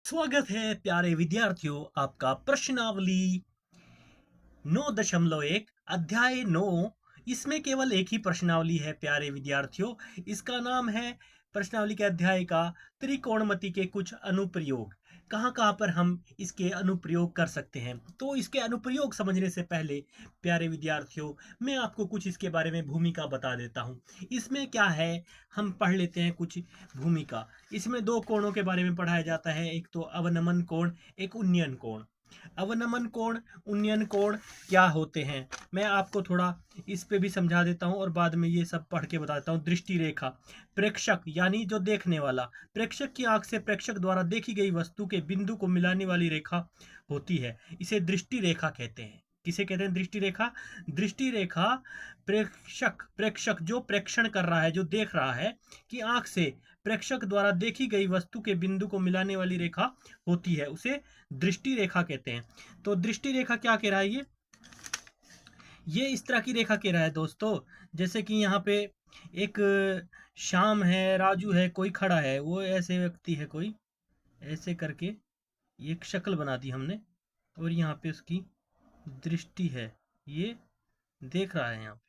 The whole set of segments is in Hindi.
स्वागत है प्यारे विद्यार्थियों, आपका प्रश्नावली 9.1 अध्याय 9। इसमें केवल एक ही प्रश्नावली है प्यारे विद्यार्थियों। इसका नाम है प्रश्नावली के अध्याय का त्रिकोणमिति के कुछ अनुप्रयोग। कहाँ कहाँ पर हम इसके अनुप्रयोग कर सकते हैं। तो इसके अनुप्रयोग समझने से पहले प्यारे विद्यार्थियों, मैं आपको कुछ इसके बारे में भूमिका बता देता हूँ। इसमें क्या है, हम पढ़ लेते हैं कुछ भूमिका। इसमें दो कोणों के बारे में पढ़ाया जाता है, एक तो अवनमन कोण, एक उन्नयन कोण। अवनमन कोण, उन्नयन कोण क्या होते हैं, मैं आपको थोड़ा इस पे भी समझा देता हूँ और बाद में ये सब पढ़ के बता देता हूँ। दृष्टि रेखा, प्रेक्षक यानी जो देखने वाला, प्रेक्षक की आंख से प्रेक्षक द्वारा देखी गई वस्तु के बिंदु को मिलाने वाली रेखा होती है, इसे दृष्टि रेखा कहते हैं। किसे कहते हैं? दृष्टि रेखा। दृष्टि रेखा प्रेक्षक प्रेक्षक जो प्रेक्षण कर रहा है, जो देख रहा है, कि आंख से प्रेक्षक द्वारा देखी गई वस्तु के बिंदु को मिलाने वाली रेखा होती है, उसे दृष्टि रेखा कहते हैं। तो दृष्टि रेखा क्या कह रहा है? ये इस तरह की रेखा कह रहा है दोस्तों, जैसे कि यहाँ पे एक श्याम है, राजू है, कोई खड़ा है, वो ऐसे व्यक्ति है, कोई ऐसे करके एक शक्ल बना दी हमने, और यहाँ पे उसकी दृष्टि है, ये देख रहा है यहाँ पे।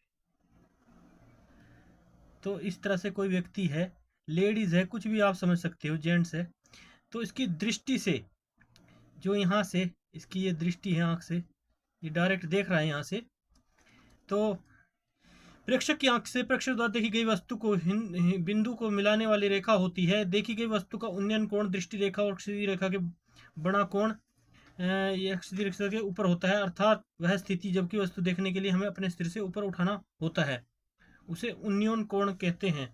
तो इस तरह से कोई व्यक्ति है, लेडीज है, कुछ भी आप समझ सकते हो, जेंट्स है। तो इसकी दृष्टि से, जो यहाँ से इसकी ये दृष्टि है, आंख से ये डायरेक्ट देख रहा है यहाँ से, तो प्रेक्षक की आंख से प्रेक्षक द्वारा देखी गई वस्तु को बिंदु को मिलाने वाली रेखा होती है। देखी गई वस्तु का उन्नयन कोण दृष्टि रेखा और क्षैतिज रेखा के बड़ा कोण यह क्षैतिज रेखा के ऊपर होता है, अर्थात वह स्थिति जबकि वस्तु देखने के लिए हमें अपने सिर से ऊपर उठाना होता है, उसे उन्नयन कोण कहते हैं।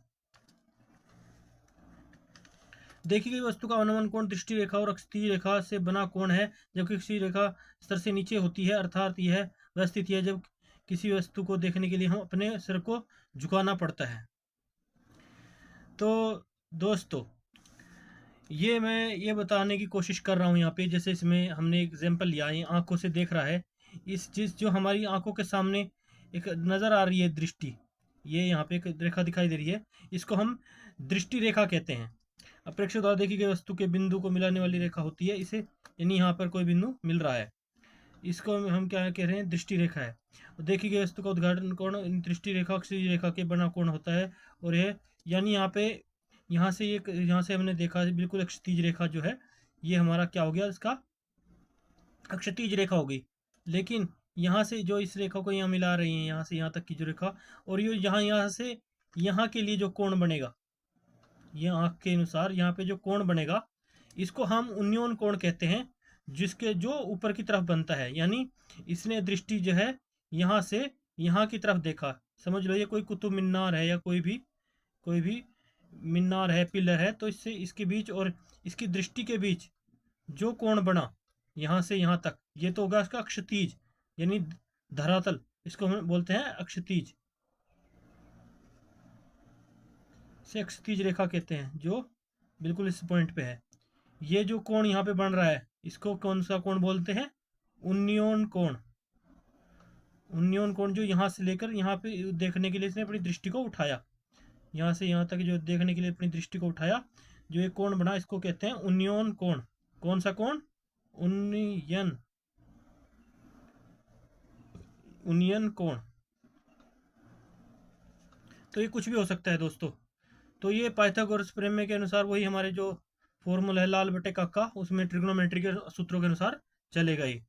देखी गई वस्तु का अवनमन कोण दृष्टि रेखा और क्षैतिज रेखा से बना कोण है, जबकि क्षैतिज रेखा स्तर से नीचे होती है, अर्थात यह वह स्थिति है जब किसी वस्तु को देखने के लिए हम अपने सिर को झुकाना पड़ता है। तो दोस्तों, ये मैं ये बताने की कोशिश कर रहा हूँ यहाँ पे, जैसे इसमें हमने एग्जाम्पल लिया, ये आंखों से देख रहा है, इस चीज़ जो हमारी आंखों के सामने एक नज़र आ रही है दृष्टि, ये यहाँ पे एक रेखा दिखाई दे रही है, इसको हम दृष्टि रेखा कहते हैं। प्रेक्षक द्वारा देखी गई वस्तु के बिंदु को मिलाने वाली रेखा होती है, इसे यानी यहाँ पर कोई बिंदु मिल रहा है, इसको हम क्या कह रहे हैं? दृष्टि रेखा है। देखी गई वस्तु का उद्घाटन कोण दृष्टि रेखा क्षैतिज रेखा के बना कोण होता है, और यह यानी यहाँ पे यहाँ से ये यहाँ से हमने देखा बिल्कुल क्षैतिज रेखा जो है, ये हमारा क्या हो गया? इसका क्षैतिज रेखा हो गई। लेकिन यहाँ से जो इस रेखा को यहाँ मिला रही है, यहाँ से यहाँ तक की जो रेखा, और ये यहाँ से यहाँ के लिए जो कोण बनेगा, ये आंख के अनुसार यहाँ पे जो कोण बनेगा, इसको हम उन्नयन कोण कहते हैं, जिसके जो ऊपर की तरफ बनता है, यानी इसने दृष्टि जो है यहाँ से यहाँ की तरफ देखा, समझ लो ये कोई कुतुब मीनार है या कोई भी मीनार है, पिलर है, तो इससे इसके बीच और इसकी दृष्टि के बीच जो कोण बना यहाँ से यहाँ तक, ये तो होगा इसका क्षैतिज, यानी धरातल, इसको हम बोलते हैं अक्षैतिज, से क्षैतिज रेखा कहते हैं, जो बिल्कुल इस पॉइंट पे है। ये जो कोण यहाँ पे बन रहा है, इसको कौन सा कोण बोलते हैं? उन्नयन कोण। उन्नयन कोण जो यहाँ से लेकर यहाँ पे देखने के लिए इसने अपनी दृष्टि को उठाया, यहाँ से यहाँ तक जो देखने के लिए अपनी दृष्टि को उठाया, जो ये कोण बना, इसको कहते हैं उन्नयन कोण। कौन सा कोण? उन्नयन उन्नयन कोण। तो ये कुछ भी हो सकता है दोस्तों। तो ये पाइथागोरस प्रमेय के अनुसार वही हमारे जो फॉर्मूला है लाल बटे काका, उसमें ट्रिग्नोमेट्री के सूत्रों के अनुसार चलेगा ये।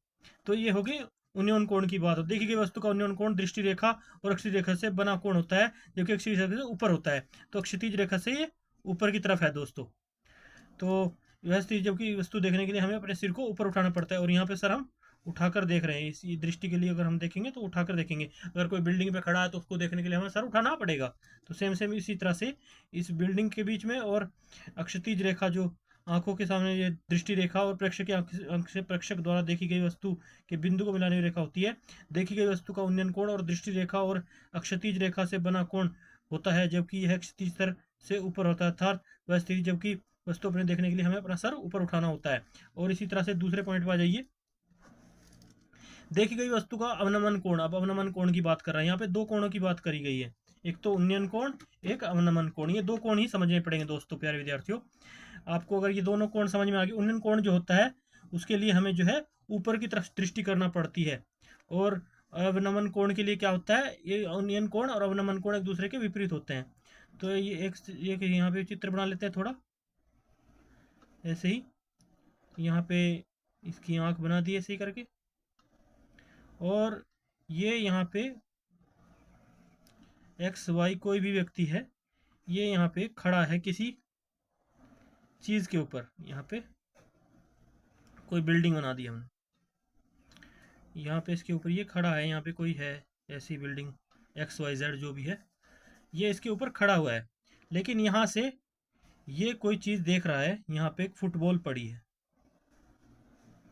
तो ये होगी उन्नयन कोण की बात। देखी गई वस्तु का उन्नयन कोण दृष्टि रेखा और क्षैतिज रेखा से बना कोण होता है, जबकि क्षैतिज रेखा से ऊपर होता है, तो क्षैतिज रेखा से ये ऊपर की तरफ है दोस्तों। तो वह स्थिति जबकि वस्तु देखने के लिए हमें अपने सिर को ऊपर उठाना पड़ता है, और यहाँ पे सर हम उठाकर देख रहे हैं, इसी दृष्टि के लिए अगर हम देखेंगे तो उठाकर देखेंगे। अगर कोई बिल्डिंग पे खड़ा है तो उसको देखने के लिए हमें सर उठाना पड़ेगा। तो सेम इसी तरह से इस बिल्डिंग के बीच में और क्षैतिज रेखा जो आंखों के सामने, ये दृष्टि रेखा और प्रेक्षक की आंख से प्रेक्षक द्वारा देखी गई वस्तु के बिंदु को मिलाने की रेखा होती है। देखी गई वस्तु का उन्नयन कोण और दृष्टि रेखा और क्षैतिज रेखा से बना कोण होता है, जबकि यह क्षैतिज स्तर से ऊपर होता है, अर्थात वह स्थिति जबकि वस्तु अपने देखने के लिए हमें अपना सर ऊपर उठाना होता है। और इसी तरह से दूसरे पॉइंट पर आ जाइए। देखी गई वस्तु का अवनमन कोण। अब अवनमन कोण की बात कर रहे हैं, यहाँ पे दो कोणों की बात करी गई है, एक तो उन्नयन कोण, एक अवनमन कोण। ये दो कोण ही समझने पड़ेंगे दोस्तों प्यारे विद्यार्थियों। आपको अगर ये दोनों कोण समझ में आ गए, उन्नयन कोण जो होता है उसके लिए हमें जो है ऊपर की तरफ दृष्टि करना पड़ती है, और अवनमन कोण के लिए क्या होता है, ये उन्नयन कोण और अवनमन कोण एक दूसरे के विपरीत होते हैं। तो ये एक यहाँ पे चित्र बना लेते हैं थोड़ा ऐसे ही। यहाँ पे इसकी आंख बना दी ऐसे ही करके, और ये यहाँ पे एक्स वाई कोई भी व्यक्ति है, ये यहाँ पे खड़ा है किसी चीज़ के ऊपर। यहाँ पे कोई बिल्डिंग बना दी हमने, यहाँ पे इसके ऊपर ये खड़ा है, यहाँ पे कोई है ऐसी बिल्डिंग एक्स वाई जेड जो भी है, ये इसके ऊपर खड़ा हुआ है। लेकिन यहाँ से ये कोई चीज़ देख रहा है, यहाँ पे एक फुटबॉल पड़ी है,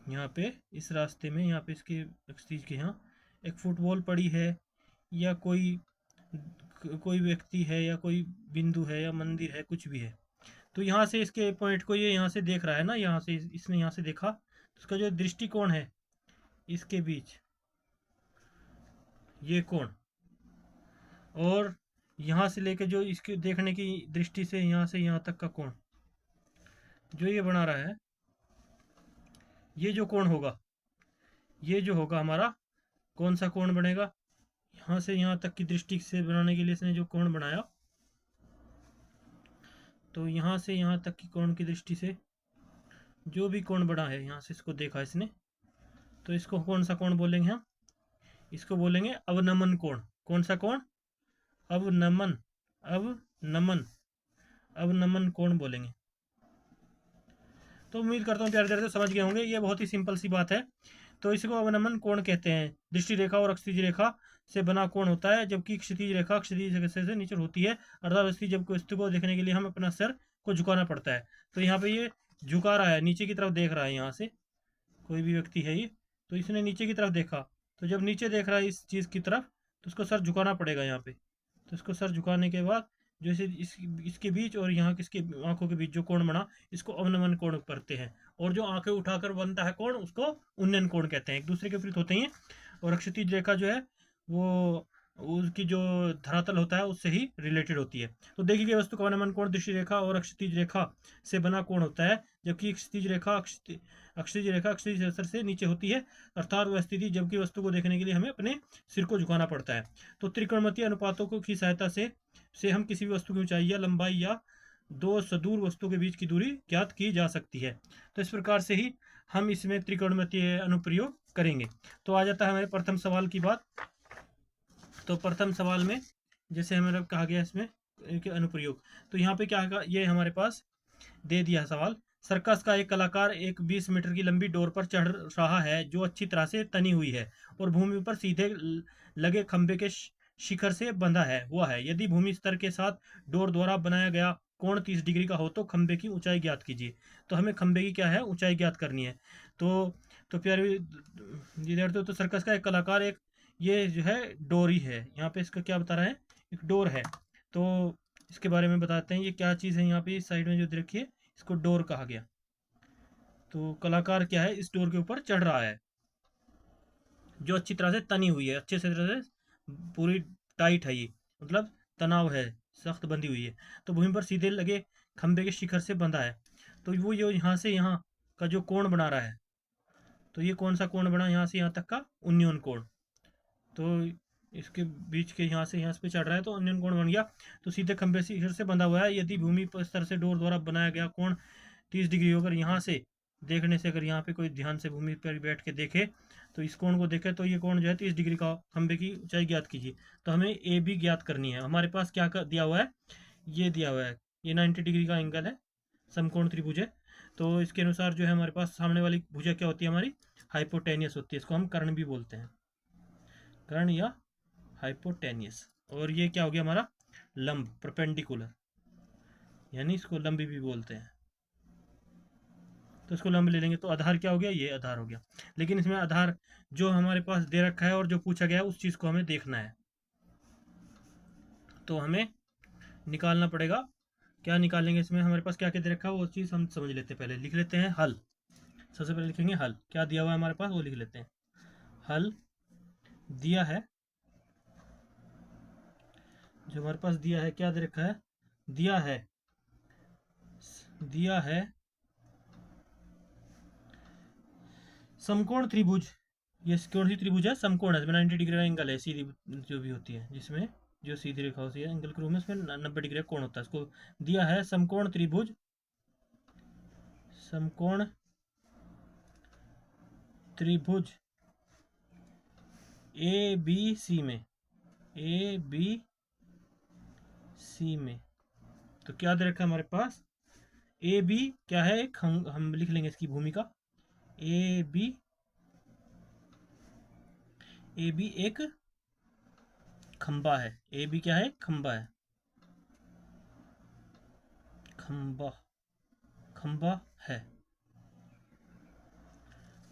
यहाँ पे इस रास्ते में, यहाँ पे इसके चीज़ के यहाँ एक फुटबॉल पड़ी है, या कोई व्यक्ति है, या कोई बिंदु है, या मंदिर है, कुछ भी है। तो यहाँ से इसके पॉइंट को ये यहाँ से देख रहा है ना, यहाँ से इसने यहाँ से देखा, तो इसका जो दृष्टिकोण है इसके बीच ये कोण, और यहाँ से लेके जो इसके देखने की दृष्टि से यहाँ से यहाँ तक का कोण जो ये बना रहा है, ये जो कोण होगा, ये जो होगा हमारा कौन सा कोण बनेगा, यहाँ से यहाँ तक की दृष्टि से बनाने के लिए इसने जो कोण बनाया, तो यहाँ से यहाँ तक की कोण की दृष्टि से जो भी कोण बना है, यहाँ से इसको देखा इसने, तो इसको कौन सा कोण बोलेंगे हम, इसको बोलेंगे अवनमन कोण। कौन सा कोण, अवनमन, अवनमन, अवनमन कोण बोलेंगे। तो उम्मीद करता हूँ प्यारे विद्यार्थी समझ गए होंगे, ये बहुत ही सिंपल सी बात है। तो इसको अवनमन कोण कहते हैं। दृष्टि रेखा और क्षैतिज रेखा से बना कोण होता है, जबकि क्षैतिज रेखा क्षैतिज रेखा से नीचे होती है, अर्थात जब वस्तु को देखने के लिए हम अपना सर को झुकाना पड़ता है। तो यहाँ पे ये झुका रहा है, नीचे की तरफ देख रहा है, यहाँ से कोई भी व्यक्ति है ये, तो इसने नीचे की तरफ देखा, तो जब नीचे देख रहा है इस चीज़ की तरफ, तो उसको सर झुकाना पड़ेगा यहाँ पे। तो इसको सर झुकाने के बाद जो इसके बीच और यहाँ किसके आंखों के बीच जो कोण बना, इसको अवनमन कोण करते हैं। और जो आंखें उठाकर बनता है कोण, उसको उन्नयन कोण कहते हैं। एक दूसरे के विपरीत होते हैं। और क्षैतिज रेखा जो है वो उसकी जो धरातल होता है उससे ही रिलेटेड होती है। तो देखी गई वस्तु का अवनमन कोण दृष्टि रेखा और क्षैतिज रेखा से बना कोण होता है, जबकि क्षैतिज रेखा क्षैतिज अक्षर से नीचे होती है, अर्थात वह स्थिति जबकि वस्तु को देखने के लिए हमें अपने सिर को झुकाना पड़ता है। तो त्रिकोणमितीय अनुपातों की सहायता से हम किसी भी वस्तु की ऊंचाई या लंबाई या दो सदूर वस्तुओं के बीच की दूरी ज्ञात की जा सकती है। तो इस प्रकार से ही हम इसमें त्रिकोणमितीय अनुप्रयोग करेंगे। तो आ जाता है हमारे प्रथम सवाल की बात। तो प्रथम सवाल में जैसे हमें कहा गया इसमें अनुप्रयोग, तो यहाँ पे क्या, ये हमारे पास दे दिया सवाल। सर्कस का एक कलाकार एक 20 मीटर की लंबी डोर पर चढ़ रहा है जो अच्छी तरह से तनी हुई है और भूमि पर सीधे लगे खंभे के शिखर से बंधा है हुआ है। यदि भूमि स्तर के साथ डोर द्वारा बनाया गया कोण 30 डिग्री का हो तो खंभे की ऊंचाई ज्ञात कीजिए। तो हमें खंभे की क्या है, ऊंचाई ज्ञात करनी है। तो प्यारे विद्यार्थियों, तो सर्कस का एक कलाकार एक, ये जो है डोरी है, यहाँ पे इसका क्या बता रहा है, एक डोर है। तो इसके बारे में बताते हैं ये क्या चीज़ है। यहाँ पे इस साइड में जो देखिए इसको डोर कहा गया। तो कलाकार क्या है, इस डोर के ऊपर चढ़ रहा है जो अच्छी तरह से तनी हुई है, अच्छे से तरह से पूरी टाइट है, ये मतलब तनाव है, सख्त बंधी हुई है। तो भूमि पर सीधे लगे खंभे के शिखर से बंधा है। तो वो जो यहाँ से यहाँ का जो कोण बना रहा है, तो ये कौन सा कोण बना, यहाँ से यहाँ तक का उन्नयन कोण। तो इसके बीच के यहाँ से पे चढ़ रहा है तो उन्नयन कोण बन गया। तो सीधे खंभे से शिखर से बंधा हुआ है। यदि भूमि पर स्तर से डोर द्वारा बनाया गया कोण 30 डिग्री होकर यहाँ से देखने से, अगर यहाँ पे कोई ध्यान से भूमि पर बैठ के देखे तो इस कोण को देखे, तो ये कोण जो है 30 डिग्री का, खंभे की ऊंचाई ज्ञात कीजिए। तो हमें ए बी ज्ञात करनी है। हमारे पास क्या दिया हुआ है, ये दिया हुआ है, ये 90 डिग्री का एंगल है, समकोण त्रिभुज है। तो इसके अनुसार जो है हमारे पास सामने वाली भुजा क्या होती है, हमारी हाइपोटेनियस होती है। इसको हम कर्ण भी बोलते हैं, कर्ण या हाइपोटेनियस। और ये क्या हो गया हमारा, लंब, परपेंडिकुलर, यानी इसको लंब भी बोलते हैं। तो इसको लंब ले लेंगे तो आधार क्या हो गया, ये आधार हो गया। लेकिन इसमें आधार जो हमारे पास दे रखा है और जो पूछा गया है उस चीज़ को हमें देखना है। तो हमें निकालना पड़ेगा, क्या निकालेंगे इसमें, हमारे पास क्या क्या दे रखा है वो चीज़ हम समझ लेते हैं। पहले लिख लेते हैं हल। सबसे पहले लिखेंगे हल, क्या दिया हुआ है हमारे पास वो लिख लेते हैं। हल दिया है जो हमारे पास दिया है, क्या दे रखा है, दिया है समकोण त्रिभुज। ये कौन सी त्रिभुज है, समकोण है, 90 डिग्री का एंगल है, सीधी जो भी होती है, जिसमें जो सीधी रेखा होती है एंगल के रूप में, उसमें 90 डिग्री का कोण होता है, इसको दिया है समकोण त्रिभुज, समकोण त्रिभुज ए बी सी में, ए बी सी में। तो क्या दे रखा है हमारे पास, ए बी क्या है, एक हम लिख लेंगे इसकी भूमिका, ए बी एक खंबा है, ए बी क्या है, खंबा है, खंबा है।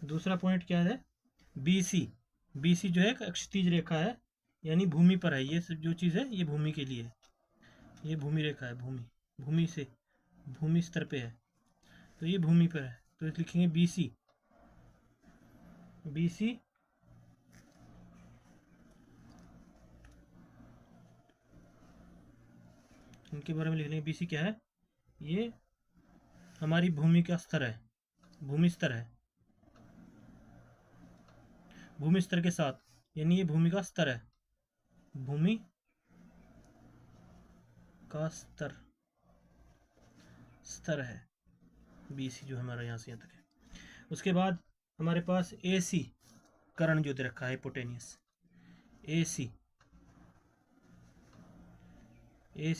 दूसरा पॉइंट क्या है, बी सी जो है एक क्षैतिज रेखा है, यानी भूमि पर है, ये सब जो चीज़ है ये भूमि के लिए है, ये भूमि रेखा है, भूमि स्तर पे है, तो ये भूमि पर है, तो लिखेंगे बी सी इनके बारे में लिख लेंगे, बी सी क्या है, ये हमारी भूमि का स्तर है, भूमि स्तर के साथ, यानी ये भूमि का स्तर है, भूमि का स्तर है, BC जो हमारा यहाँ से यहाँ तक है। उसके बाद हमारे पास AC कर्ण जो दे रखा है, हिपोटेनियस, AC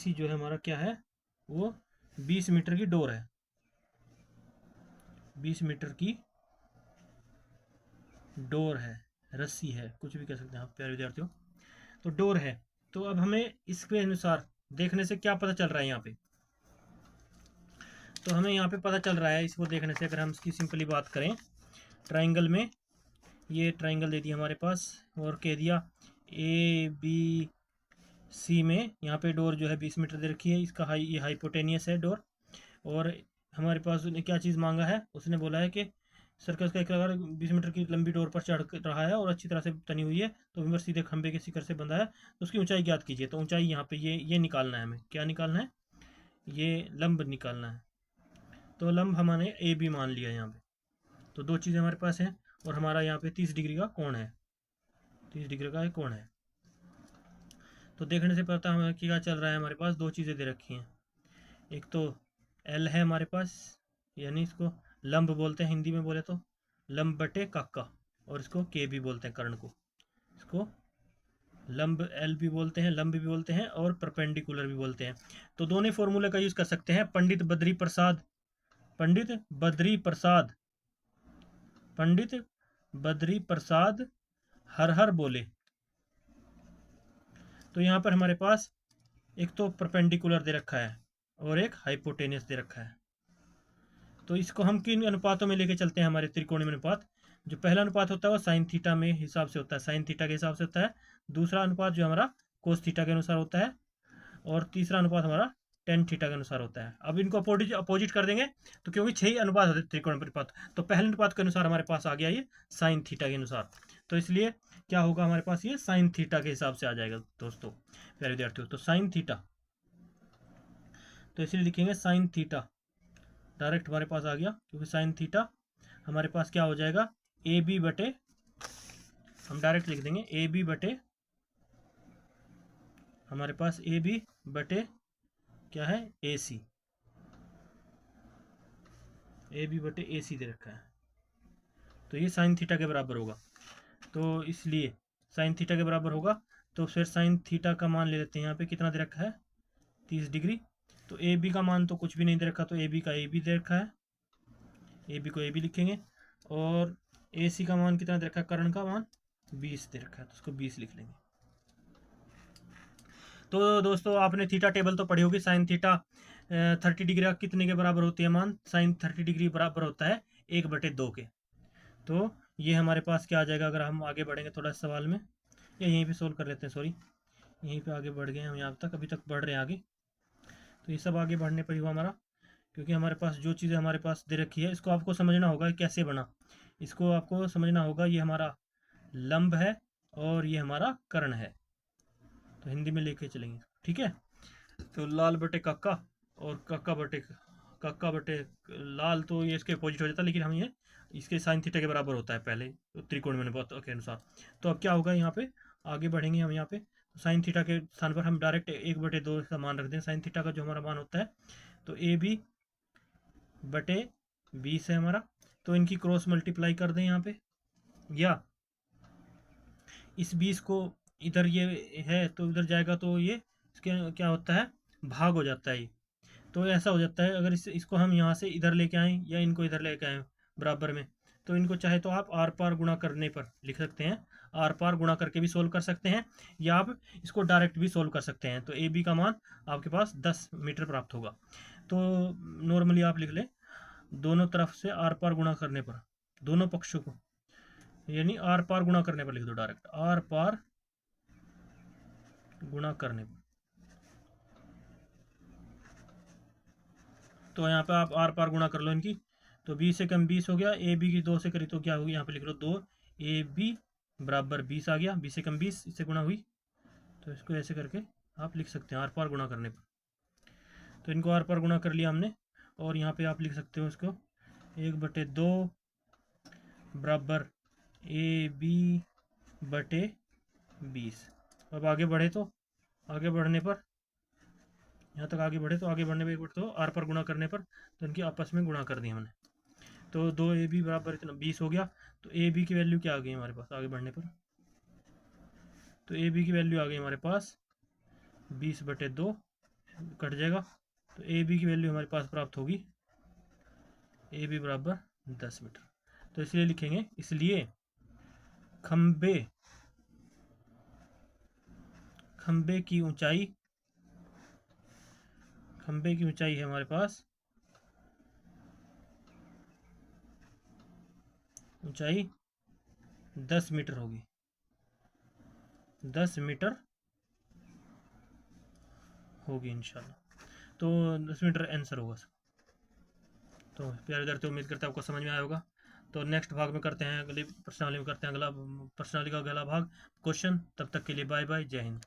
जो है हमारा क्या है, वो 20 मीटर की डोर है, 20 मीटर की डोर है, रस्सी है, कुछ भी कह सकते हैं आप प्यारे विद्यार्थियों, तो डोर है। तो अब हमें इसके अनुसार देखने से क्या पता चल रहा है यहाँ पे, तो हमें यहाँ पे पता चल रहा है इसको देखने से, अगर हम इसकी सिंपली बात करें, ट्राइंगल में, ये ट्राइंगल दे दिया हमारे पास, और कह दिया ABC में, यहाँ पे डोर जो है 20 मीटर दे रखी है, इसका ये हाइपोटेनियस है डोर, और हमारे पास उसने क्या चीज़ मांगा है, उसने बोला है कि सर्कस का एक लगार 20 मीटर की लंबी डोर पर चढ़ रहा है और अच्छी तरह से तनी हुई है, तो विमर सीधे खंबे के शिखर से बंधा है, तो उसकी ऊंचाई ज्ञात कीजिए। तो ऊंचाई यहाँ पे ये निकालना है, हमें क्या निकालना है, ये लंब निकालना है, तो लंब हमने ए बी मान लिया यहाँ पे, तो दो चीज़ें हमारे पास हैं, और हमारा यहाँ पे 30 डिग्री का कोण है, 30 डिग्री का कोण है। तो देखने से पता हमें क्या चल रहा है, हमारे पास दो चीज़ें दे रखी हैं, एक तो एल है हमारे पास, यानी इसको लंब बोलते हैं हिंदी में बोले तो, लंब बटे काका, और इसको के भी बोलते हैं, कर्ण को, इसको लंब एल भी बोलते हैं, लंब भी बोलते हैं, और परपेंडिकुलर भी बोलते हैं। तो दोनों फॉर्मूले का यूज़ कर सकते हैं। पंडित बद्री प्रसाद हर हर बोले। तो यहाँ पर हमारे पास एक तो परपेंडिकुलर दे रखा है और एक हाइपोटेनियस दे रखा है, तो इसको हम किन अनुपातों में लेके चलते हैं, हमारे त्रिकोणीय अनुपात, जो पहला अनुपात होता है वो साइन थीटा में हिसाब से होता है, साइन थीटा के हिसाब से होता है, दूसरा अनुपात जो हमारा कोस थीटा के अनुसार होता है, और तीसरा अनुपात हमारा टेन थीटा के अनुसार होता है। अब इनको अपोजिट कर देंगे, तो क्योंकि 6 ही अनुपात होते हैं त्रिकोणीय अनुपात, तो पहले अनुपात के अनुसार हमारे पास आ गया ये साइन थीटा के अनुसार, तो इसलिए क्या होगा हमारे पास, ये साइन थीटा के हिसाब से आ जाएगा दोस्तों प्यारे विद्यार्थियों। तो साइन थीटा, तो इसलिए लिखेंगे साइन थीटा, डायरेक्ट हमारे पास आ गया, क्योंकि साइन थीटा हमारे पास क्या हो जाएगा, ए बी बटे, हम डायरेक्ट लिख देंगे ए बी बटे, हमारे पास ए बी बटे क्या है, ए सी, ए बी बटे ए सी दे रखा है, तो ये साइन थीटा के बराबर होगा, तो इसलिए साइन थीटा के बराबर होगा, तो फिर साइन थीटा का मान ले लेते हैं, यहाँ पे कितना दे रखा है, 30 डिग्री, तो ए बी का मान तो कुछ भी नहीं दे रखा, तो ए बी का ए बी दे रखा है, ए बी को ए बी लिखेंगे, और ए सी का मान कितना दे रखा है, कर्ण का मान 20 दे रखा है, तो उसको 20 लिख लेंगे। तो दोस्तों आपने थीटा टेबल तो पढ़ी होगी, साइन थीटा 30 डिग्री का कितने के बराबर होती है मान, साइन 30 डिग्री बराबर होता है 1/2 के। तो ये हमारे पास क्या आ जाएगा, अगर हम आगे बढ़ेंगे थोड़ा सवाल में, या यहीं पे सोल्व कर लेते हैं, सॉरी यहीं पे आगे बढ़ गए हम, यहाँ तक अभी तक बढ़ रहे हैं आगे, तो ये सब आगे बढ़ने पर ही हुआ हमारा, क्योंकि हमारे पास जो चीज़ें हमारे पास दे रखी है, इसको आपको समझना होगा कैसे बना, इसको आपको समझना होगा, ये हमारा लंब है और ये हमारा कर्ण है, तो हिंदी में लेके चलेंगे। ठीक है। तो लाल बटे काका और काका बटे लाल, तो ये इसके अपोजिट हो जाता है, लेकिन हम ये इसके साइन थीटा के बराबर होता है पहले त्रिकोण में अनुपात के अनुसार। तो अब क्या होगा यहाँ पे, आगे बढ़ेंगे हम यहाँ पे, साइन थीटा के स्थान पर हम डायरेक्ट 1/2 का मान रख दें, साइन थीटा का जो हमारा मान होता है। तो ए बी बटे 20 है हमारा, तो इनकी क्रॉस मल्टीप्लाई कर दें यहाँ पे, या इस 20 को इधर ये है तो इधर जाएगा, तो ये इसके क्या होता है, भाग हो जाता है ये। तो ऐसा हो जाता है, अगर इसको हम यहाँ से इधर लेके आएँ या इनको इधर लेके आएँ बराबर में, तो इनको चाहे तो आप आर पार गुणा करने पर लिख सकते हैं, आर पार गुणा करके भी सोल्व कर सकते हैं, या आप इसको डायरेक्ट भी सोल्व कर सकते हैं। तो ए बी का मान आपके पास 10 मीटर प्राप्त होगा। तो नॉर्मली आप लिख लें, दोनों तरफ से आर पार गुणा करने पर, दोनों पक्षों को, यानी आर पार गुणा करने पर लिख दो, डायरेक्ट आर पार गुणा करने पर। तो यहाँ पे आप आर पार गुणा कर लो इनकी, तो 20 से कम 20 हो गया, ए बी की 2 से करी तो क्या होगी, यहाँ पे लिख लो 2 ए बी बराबर 20 आ गया, 20 से कम 20 इससे गुणा हुई, तो इसको ऐसे करके आप लिख सकते हैं आर पार गुणा करने पर। तो इनको आर पार गुणा कर लिया हमने, और यहाँ पे आप लिख सकते हो इसको 1/2 बराबर ए बी बटे 20। अब आगे बढ़े, तो आगे बढ़ने पर, यहाँ तक आगे बढ़े, तो आगे बढ़ने पर एक बार तो आर पर गुणा करने पर, तो इनकी आपस में गुणा कर दी हमने, तो 2 ए बी बराबर इतना 20 हो गया। तो ए बी की वैल्यू क्या आ गई हमारे पास आगे बढ़ने पर, तो ए बी की वैल्यू आ गई हमारे पास 20/2, कट जाएगा, तो ए बी की वैल्यू हमारे पास प्राप्त होगी ए बी बराबर 10 मीटर। तो इसलिए लिखेंगे, इसलिए खंबे खंबे की ऊंचाई, खंबे की ऊंचाई है हमारे पास, ऊंचाई 10 मीटर होगी, 10 मीटर होगी इंशाल्लाह। तो 10 मीटर आंसर होगा। तो प्यारे विद्यार्थी, उम्मीद करते हैं आपको समझ में आया होगा। तो नेक्स्ट भाग में करते हैं, अगली प्रश्नावली में करते हैं अगला प्रश्नावली का अगला भाग क्वेश्चन। तब तक के लिए बाय बाय, जय हिंद।